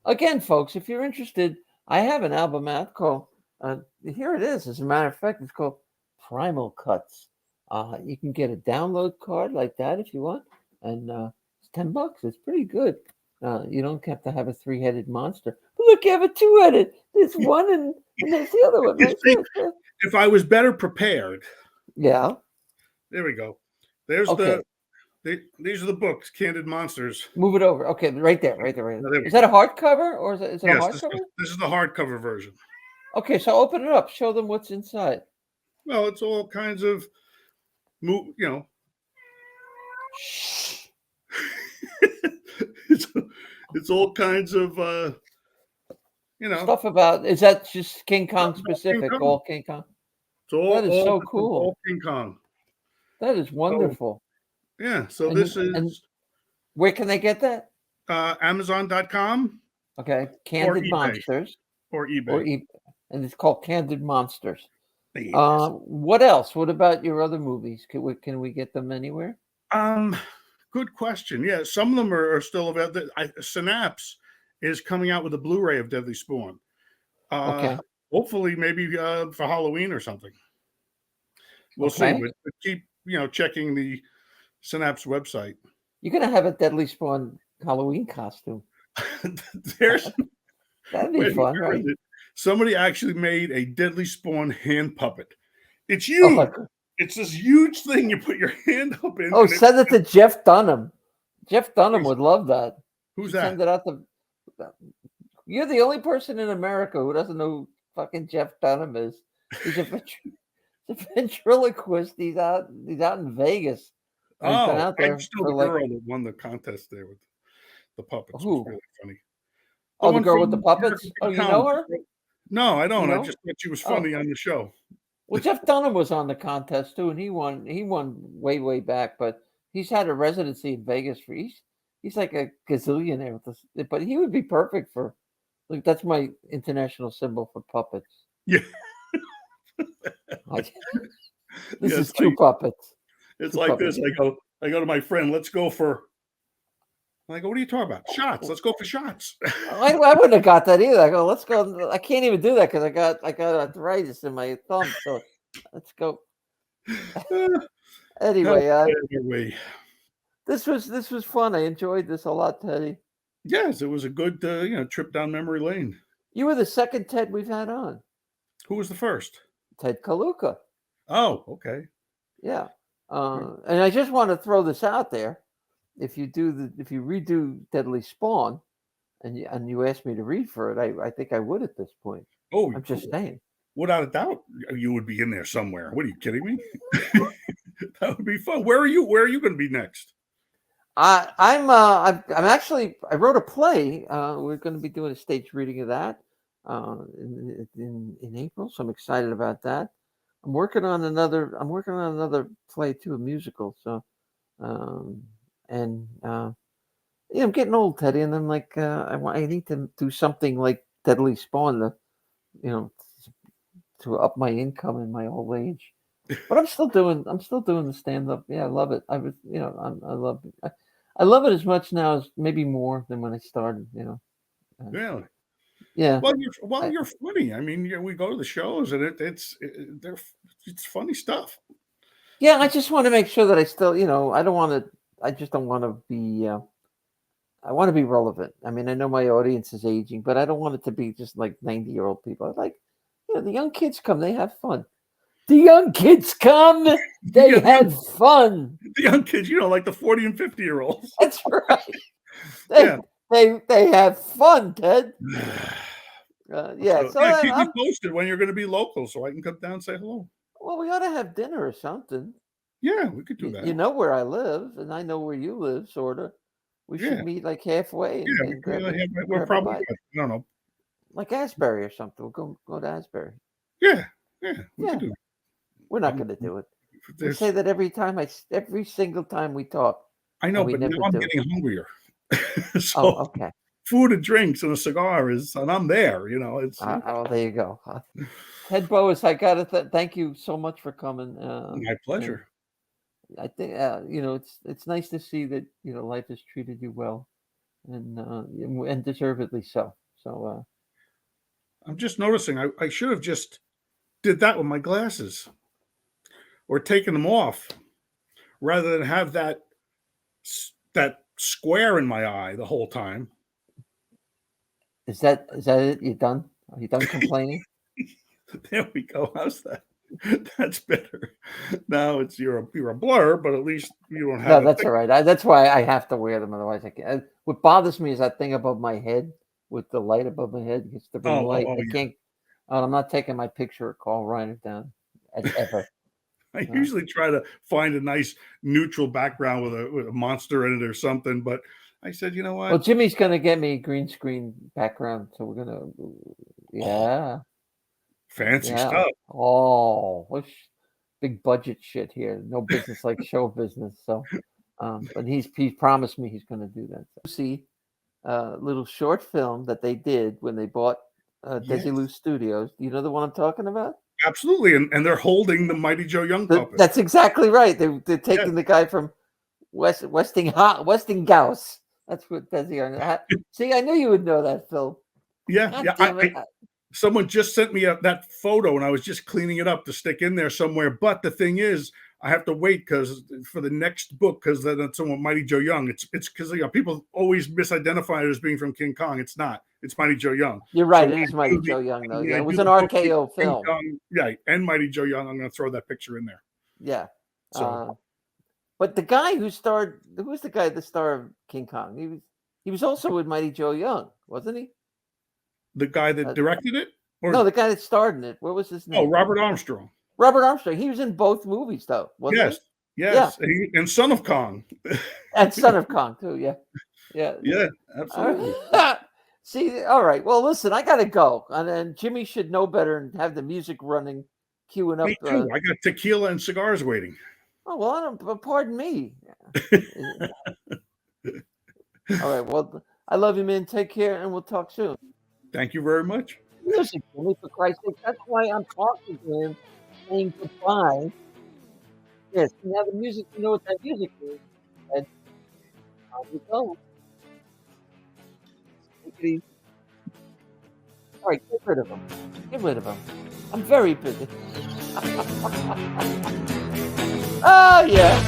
Again, folks, if you're interested, I have an album out called. Here it is. As a matter of fact, it's called Primal Cuts. You can get a download card like that if you want, and it's $10. It's pretty good. You don't have to have a 3-headed monster. But look, you have a 2-headed. There's one, and there's the other one. Right there. If I was better prepared. Yeah. There we go. There's these are the books, Candid Monsters. Move it over. Okay, right there. Is that a hardcover or is it a hardcover? This is the hardcover version. Okay, so open it up. Show them what's inside. Well, it's all kinds of, it's all kinds of, stuff about. Is that just King Kong specific? King Kong. All King Kong. That is so cool. All King Kong. That is wonderful. Yeah. So this is. And where can they get that? Amazon.com. Okay, Candid Monsters. Or eBay. And it's called Candid Monsters. Yes. What else? What about your other movies? Can we get them anywhere? Good question. Yeah, some of them are still available. Synapse is coming out with a Blu-ray of Deadly Spawn. Okay. Hopefully, maybe for Halloween or something. We'll see. But keep checking the Synapse website. You're gonna have a Deadly Spawn Halloween costume. That'd be fun, right? Somebody actually made a Deadly Spawn hand puppet. It's huge. It's this huge thing you put your hand up in. Oh, send it to Jeff Dunham. Jeff Dunham would love that. Who's Send that? it out to. You're the only person in America who doesn't know who fucking Jeff Dunham is. He's a ventriloquist. He's out in Vegas. He's been out there I'm still for the like, girl that won the contest there with the puppets. Who? Was really funny. oh, the one girl with from the puppets. Oh, you know her? No, I don't. You I know? just thought she was funny on the show. Well, Jeff Dunham was on the contest too, and he won. He won way back, but he's had a residency in Vegas for he's like a gazillionaire with this. But he would be perfect for. Look, that's my international symbol for puppets. Yeah. This is two puppets. It's Two like puppets. this. I go to my friend. Let's go for. I go, what are you talking about? Shots. Let's go for shots. I wouldn't have got that either. I go, let's go. I can't even do that because I got arthritis in my thumb. So let's go. Anyway, this was fun. I enjoyed this a lot, Teddy. Yes, it was a good trip down memory lane. You were the second Ted we've had on. Who was the first? Ted Kaluka. Oh, okay. Yeah. And I just want to throw this out there. If you redo Deadly Spawn, and you asked me to read for it, I think I would at this point. Oh, I'm just saying. Without a doubt, you would be in there somewhere. What are you kidding me? That would be fun. Where are you going to be next? I'm actually, I wrote a play. We're going to be doing a stage reading of that in April, so I'm excited about that. I'm working on another play too, a musical. So, I'm getting old, Teddy, and I'm like, I need to do something like Deadly Spawn to up my income in my old age. But I'm still doing the stand up. Yeah, I love it. I love it. I love it as much now as maybe more than when I started. Really? Yeah. Well, you're funny. I mean, we go to the shows and it's funny stuff. Yeah, I just want to make sure that I still, I just don't want to be. I want to be relevant. I mean, I know my audience is aging, but I don't want it to be just like 90-year-old people. I like, the young kids come, they have fun. The young kids come, they have fun. The young kids, like the 40 and 50-year-olds. That's right. They have fun, Ted. Yeah. So keep me posted when you're going to be local, so I can come down and say hello. Well, we ought to have dinner or something. Yeah, we could do that. You know where I live, and I know where you live, sort of. We should meet like halfway. We're probably, I don't know, like Asbury or something. We'll go to Asbury. Yeah. We can do it. We're not going to do it. We say that every single time we talk. I know, but now I'm getting hungrier. So okay. Food and drinks and a cigar and I'm there. It's. There you go. Ted Bohus, I got to thank you so much for coming. My pleasure. I think it's nice to see that life has treated you well, and deservedly so. So I'm just noticing I should have just did that with my glasses, or taken them off, rather than have that square in my eye the whole time. Is that it? You done? Are you done complaining? There we go. How's that? That's better. Now you're a blur, but at least you don't have. No, that's all right. That's why I have to wear them. Otherwise, I can't. What bothers me is that thing above my head with the light above my head. It's the blue light. I can't. I'm not taking my picture or call writing down ever. I usually try to find a nice neutral background with a monster in it or something, but I said, you know what? Well, Jimmy's gonna get me a green screen background, so we're gonna. Yeah. Fancy stuff. Oh, big budget shit here. No business like show business. So, but he's promised me he's going to do that. So, see, little short film that they did when they bought Desilu Studios. Do you know the one I'm talking about? Absolutely, and they're holding the Mighty Joe Young puppet. That's exactly right. They're taking the guy from Westinghouse. That's what Desi. See, I knew you would know that, Phil. Yeah. Someone just sent me that photo, and I was just cleaning it up to stick in there somewhere. But the thing is, I have to wait for the next book, because then it's someone Mighty Joe Young. It's because people always misidentify it as being from King Kong. It's not. It's Mighty Joe Young. You're right. It is Mighty Joe Young, though. Yeah, it was an RKO film. And Mighty Joe Young. I'm going to throw that picture in there. Yeah. So, But the guy who was the guy that starred King Kong? He was also with Mighty Joe Young, wasn't he? the guy that directed it, or no, the guy that starred in it. What was his name? Robert Armstrong. Robert Armstrong. He was in both movies, though, wasn't he? Yes, and Son of Kong, and Son of Kong too. Yeah, yeah, absolutely. See, all right. Well, listen, I gotta go, and then Jimmy should know better and have the music running, queuing up. Me too. I got tequila and cigars waiting. Oh well, pardon me. All right. Well, I love you, man. Take care, and we'll talk soon. Thank you very much. Music, Jimmy, for Christ's sake. That's why I'm talking to him, saying goodbye. Yes, you have the music. You know what that music is. And on you go. Take it easy. All right, get rid of him. Get rid of him. I'm very busy. Oh, yeah.